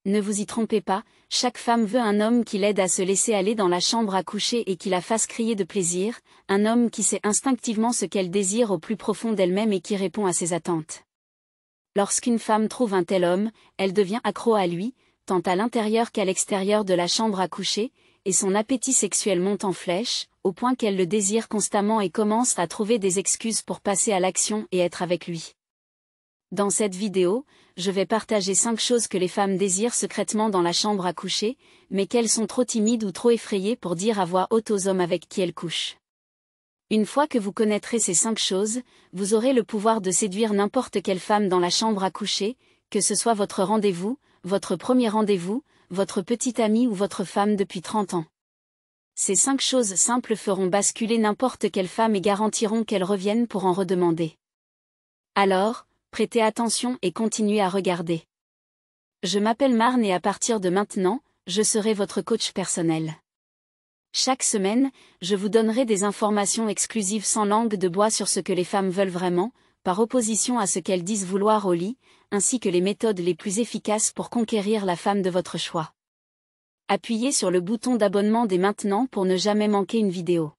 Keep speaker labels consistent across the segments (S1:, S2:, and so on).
S1: Ne vous y trompez pas, chaque femme veut un homme qui l'aide à se laisser aller dans la chambre à coucher et qui la fasse crier de plaisir, un homme qui sait instinctivement ce qu'elle désire au plus profond d'elle-même et qui répond à ses attentes. Lorsqu'une femme trouve un tel homme, elle devient accro à lui, tant à l'intérieur qu'à l'extérieur de la chambre à coucher, et son appétit sexuel monte en flèche, au point qu'elle le désire constamment et commence à trouver des excuses pour passer à l'action et être avec lui. Dans cette vidéo, je vais partager 5 choses que les femmes désirent secrètement dans la chambre à coucher, mais qu'elles sont trop timides ou trop effrayées pour dire à voix haute aux hommes avec qui elles couchent. Une fois que vous connaîtrez ces 5 choses, vous aurez le pouvoir de séduire n'importe quelle femme dans la chambre à coucher, que ce soit votre rendez-vous, votre premier rendez-vous, votre petite amie ou votre femme depuis 30 ans. Ces 5 choses simples feront basculer n'importe quelle femme et garantiront qu'elle revienne pour en redemander. Alors, prêtez attention et continuez à regarder. Je m'appelle Marne et à partir de maintenant, je serai votre coach personnel. Chaque semaine, je vous donnerai des informations exclusives sans langue de bois sur ce que les femmes veulent vraiment, par opposition à ce qu'elles disent vouloir au lit, ainsi que les méthodes les plus efficaces pour conquérir la femme de votre choix. Appuyez sur le bouton d'abonnement dès maintenant pour ne jamais manquer une vidéo.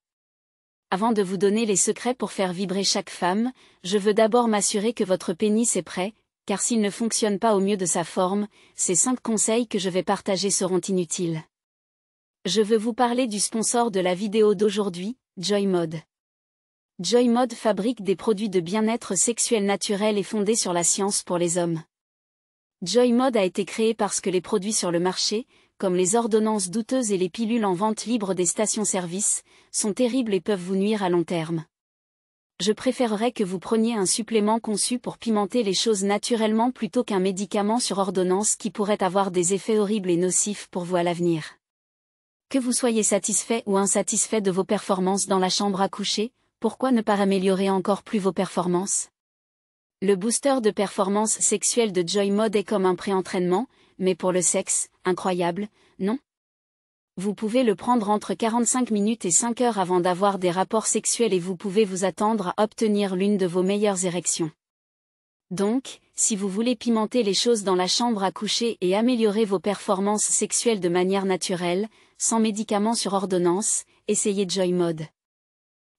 S1: Avant de vous donner les secrets pour faire vibrer chaque femme, je veux d'abord m'assurer que votre pénis est prêt, car s'il ne fonctionne pas au mieux de sa forme, ces 5 conseils que je vais partager seront inutiles. Je veux vous parler du sponsor de la vidéo d'aujourd'hui, Joymod. Joymod fabrique des produits de bien-être sexuel naturel et fondés sur la science pour les hommes. Joymod a été créé parce que les produits sur le marché, comme les ordonnances douteuses et les pilules en vente libre des stations-service, sont terribles et peuvent vous nuire à long terme. Je préférerais que vous preniez un supplément conçu pour pimenter les choses naturellement plutôt qu'un médicament sur ordonnance qui pourrait avoir des effets horribles et nocifs pour vous à l'avenir. Que vous soyez satisfait ou insatisfait de vos performances dans la chambre à coucher, pourquoi ne pas améliorer encore plus vos performances? Le booster de performance sexuelle de Joymod est comme un pré-entraînement, mais pour le sexe, incroyable, non? Vous pouvez le prendre entre 45 minutes et 5 heures avant d'avoir des rapports sexuels et vous pouvez vous attendre à obtenir l'une de vos meilleures érections. Donc, si vous voulez pimenter les choses dans la chambre à coucher et améliorer vos performances sexuelles de manière naturelle, sans médicaments sur ordonnance, essayez Joymod.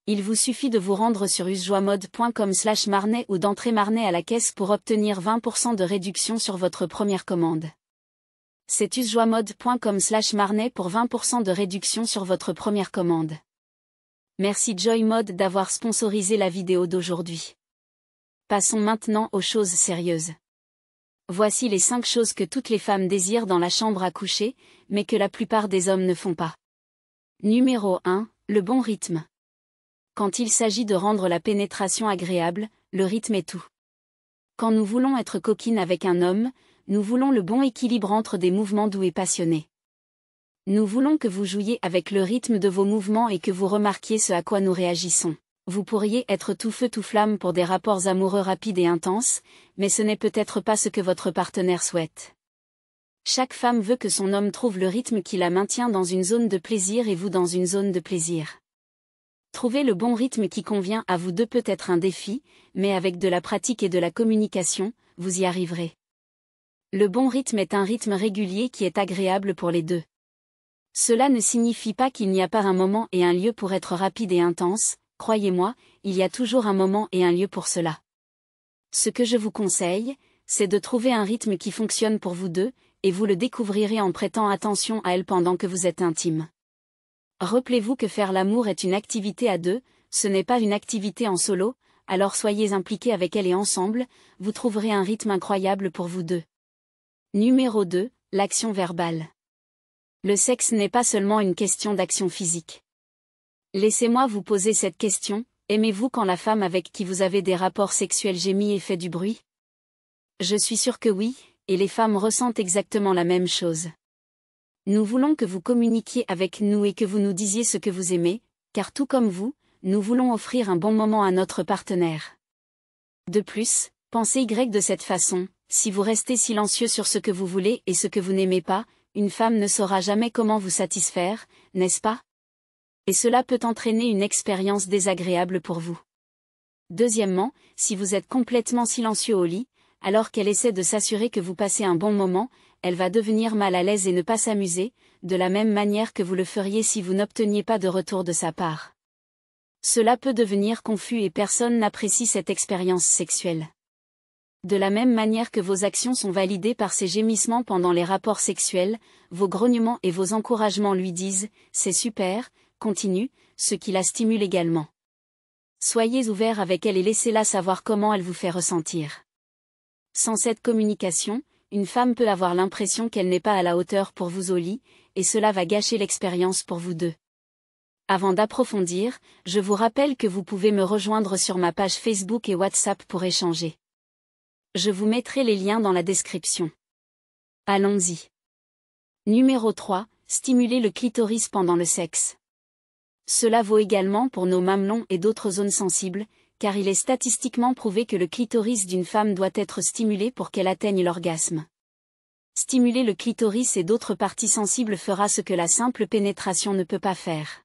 S1: Il vous suffit de vous rendre sur usejoymod.com/marnais ou d'entrer Marnais à la caisse pour obtenir 20% de réduction sur votre première commande. C'est usejoymod.com/marnais pour 20% de réduction sur votre première commande. Merci Joymod d'avoir sponsorisé la vidéo d'aujourd'hui. Passons maintenant aux choses sérieuses. Voici les 5 choses que toutes les femmes désirent dans la chambre à coucher, mais que la plupart des hommes ne font pas. Numéro 1, le bon rythme. Quand il s'agit de rendre la pénétration agréable, le rythme est tout. Quand nous voulons être coquines avec un homme, nous voulons le bon équilibre entre des mouvements doux et passionnés. Nous voulons que vous jouiez avec le rythme de vos mouvements et que vous remarquiez ce à quoi nous réagissons. Vous pourriez être tout feu tout flamme pour des rapports amoureux rapides et intenses, mais ce n'est peut-être pas ce que votre partenaire souhaite. Chaque femme veut que son homme trouve le rythme qui la maintient dans une zone de plaisir et vous dans une zone de plaisir. Trouver le bon rythme qui convient à vous deux peut être un défi, mais avec de la pratique et de la communication, vous y arriverez. Le bon rythme est un rythme régulier qui est agréable pour les deux. Cela ne signifie pas qu'il n'y a pas un moment et un lieu pour être rapide et intense, croyez-moi, il y a toujours un moment et un lieu pour cela. Ce que je vous conseille, c'est de trouver un rythme qui fonctionne pour vous deux, et vous le découvrirez en prêtant attention à elle pendant que vous êtes intime. Rappelez-vous que faire l'amour est une activité à deux, ce n'est pas une activité en solo, alors soyez impliqués avec elle et ensemble, vous trouverez un rythme incroyable pour vous deux. Numéro 2, l'action verbale. Le sexe n'est pas seulement une question d'action physique. Laissez-moi vous poser cette question, aimez-vous quand la femme avec qui vous avez des rapports sexuels gémit et fait du bruit? Je suis sûre que oui, et les femmes ressentent exactement la même chose. Nous voulons que vous communiquiez avec nous et que vous nous disiez ce que vous aimez, car tout comme vous, nous voulons offrir un bon moment à notre partenaire. De plus, pensez de cette façon, si vous restez silencieux sur ce que vous voulez et ce que vous n'aimez pas, une femme ne saura jamais comment vous satisfaire, n'est-ce pas? Et cela peut entraîner une expérience désagréable pour vous. Deuxièmement, si vous êtes complètement silencieux au lit, alors qu'elle essaie de s'assurer que vous passez un bon moment, elle va devenir mal à l'aise et ne pas s'amuser, de la même manière que vous le feriez si vous n'obteniez pas de retour de sa part. Cela peut devenir confus et personne n'apprécie cette expérience sexuelle. De la même manière que vos actions sont validées par ses gémissements pendant les rapports sexuels, vos grognements et vos encouragements lui disent « c'est super, continue », ce qui la stimule également. Soyez ouvert avec elle et laissez-la savoir comment elle vous fait ressentir. Sans cette communication, une femme peut avoir l'impression qu'elle n'est pas à la hauteur pour vous au lit, et cela va gâcher l'expérience pour vous deux. Avant d'approfondir, je vous rappelle que vous pouvez me rejoindre sur ma page Facebook et WhatsApp pour échanger. Je vous mettrai les liens dans la description. Allons-y. Numéro 3. Stimuler le clitoris pendant le sexe. Cela vaut également pour nos mamelons et d'autres zones sensibles, car il est statistiquement prouvé que le clitoris d'une femme doit être stimulé pour qu'elle atteigne l'orgasme. Stimuler le clitoris et d'autres parties sensibles fera ce que la simple pénétration ne peut pas faire.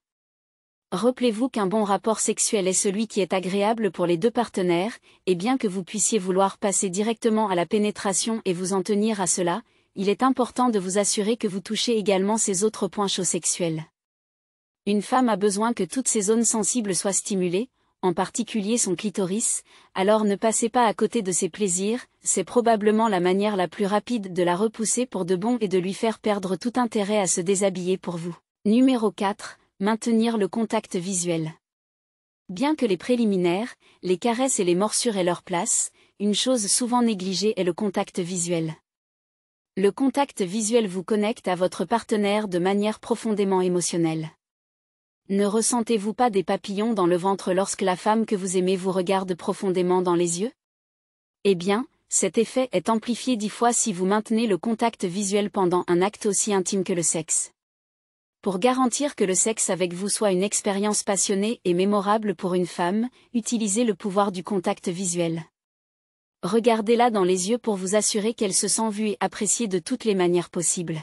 S1: Rappelez-vous qu'un bon rapport sexuel est celui qui est agréable pour les deux partenaires, et bien que vous puissiez vouloir passer directement à la pénétration et vous en tenir à cela, il est important de vous assurer que vous touchez également ces autres points chauds sexuels. Une femme a besoin que toutes ces zones sensibles soient stimulées, en particulier son clitoris, alors ne passez pas à côté de ses plaisirs, c'est probablement la manière la plus rapide de la repousser pour de bon et de lui faire perdre tout intérêt à se déshabiller pour vous. Numéro 4. Maintenir le contact visuel. Bien que les préliminaires, les caresses et les morsures aient leur place, une chose souvent négligée est le contact visuel. Le contact visuel vous connecte à votre partenaire de manière profondément émotionnelle. Ne ressentez-vous pas des papillons dans le ventre lorsque la femme que vous aimez vous regarde profondément dans les yeux? Eh bien, cet effet est amplifié 10 fois si vous maintenez le contact visuel pendant un acte aussi intime que le sexe. Pour garantir que le sexe avec vous soit une expérience passionnée et mémorable pour une femme, utilisez le pouvoir du contact visuel. Regardez-la dans les yeux pour vous assurer qu'elle se sent vue et appréciée de toutes les manières possibles.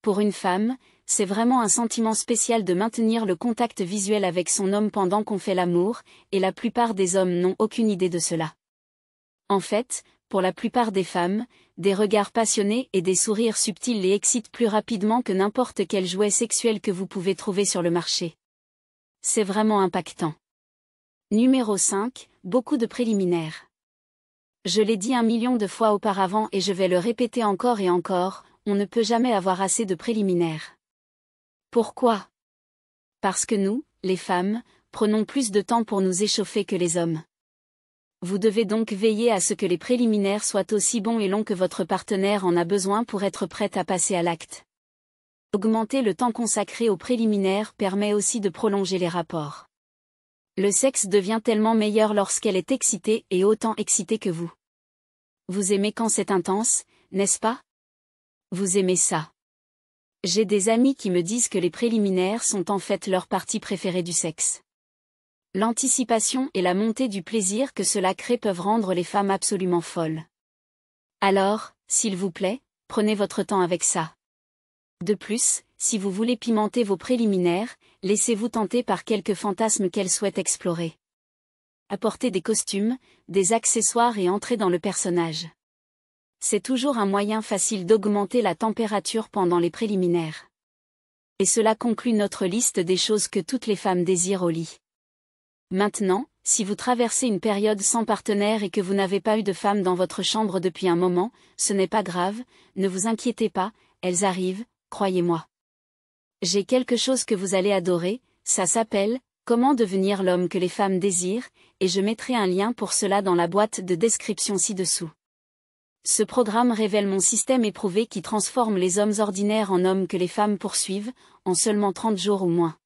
S1: Pour une femme, c'est vraiment un sentiment spécial de maintenir le contact visuel avec son homme pendant qu'on fait l'amour, et la plupart des hommes n'ont aucune idée de cela. En fait, pour la plupart des femmes, des regards passionnés et des sourires subtils les excitent plus rapidement que n'importe quel jouet sexuel que vous pouvez trouver sur le marché. C'est vraiment impactant. Numéro 5. Beaucoup de préliminaires. Je l'ai dit 1 million de fois auparavant et je vais le répéter encore et encore, on ne peut jamais avoir assez de préliminaires. Pourquoi? Parce que nous, les femmes, prenons plus de temps pour nous échauffer que les hommes. Vous devez donc veiller à ce que les préliminaires soient aussi bons et longs que votre partenaire en a besoin pour être prête à passer à l'acte. Augmenter le temps consacré aux préliminaires permet aussi de prolonger les rapports. Le sexe devient tellement meilleur lorsqu'elle est excitée et autant excitée que vous. Vous aimez quand c'est intense, n'est-ce pas? Vous aimez ça. J'ai des amis qui me disent que les préliminaires sont en fait leur partie préférée du sexe. L'anticipation et la montée du plaisir que cela crée peuvent rendre les femmes absolument folles. Alors, s'il vous plaît, prenez votre temps avec ça. De plus, si vous voulez pimenter vos préliminaires, laissez-vous tenter par quelques fantasmes qu'elle souhaite explorer. Apportez des costumes, des accessoires et entrez dans le personnage. C'est toujours un moyen facile d'augmenter la température pendant les préliminaires. Et cela conclut notre liste des choses que toutes les femmes désirent au lit. Maintenant, si vous traversez une période sans partenaire et que vous n'avez pas eu de femme dans votre chambre depuis un moment, ce n'est pas grave, ne vous inquiétez pas, elles arrivent, croyez-moi. J'ai quelque chose que vous allez adorer, ça s'appelle « Comment devenir l'homme que les femmes désirent » et je mettrai un lien pour cela dans la boîte de description ci-dessous. Ce programme révèle mon système éprouvé qui transforme les hommes ordinaires en hommes que les femmes poursuivent, en seulement 30 jours ou moins.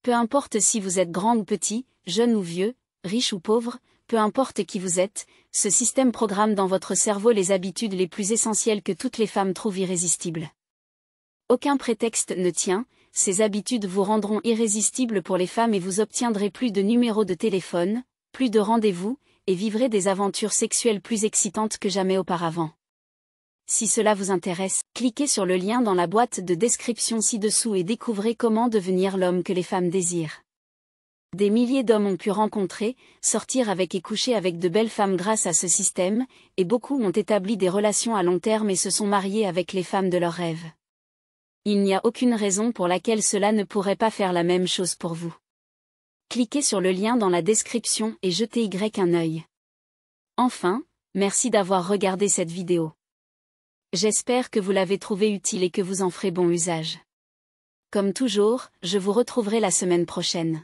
S1: Peu importe si vous êtes grand ou petit, jeune ou vieux, riche ou pauvre, peu importe qui vous êtes, ce système programme dans votre cerveau les habitudes les plus essentielles que toutes les femmes trouvent irrésistibles. Aucun prétexte ne tient, ces habitudes vous rendront irrésistibles pour les femmes et vous obtiendrez plus de numéros de téléphone, plus de rendez-vous, et vivrez des aventures sexuelles plus excitantes que jamais auparavant. Si cela vous intéresse, cliquez sur le lien dans la boîte de description ci-dessous et découvrez comment devenir l'homme que les femmes désirent. Des milliers d'hommes ont pu rencontrer, sortir avec et coucher avec de belles femmes grâce à ce système, et beaucoup ont établi des relations à long terme et se sont mariés avec les femmes de leurs rêves. Il n'y a aucune raison pour laquelle cela ne pourrait pas faire la même chose pour vous. Cliquez sur le lien dans la description et jetez un œil. Enfin, merci d'avoir regardé cette vidéo. J'espère que vous l'avez trouvée utile et que vous en ferez bon usage. Comme toujours, je vous retrouverai la semaine prochaine.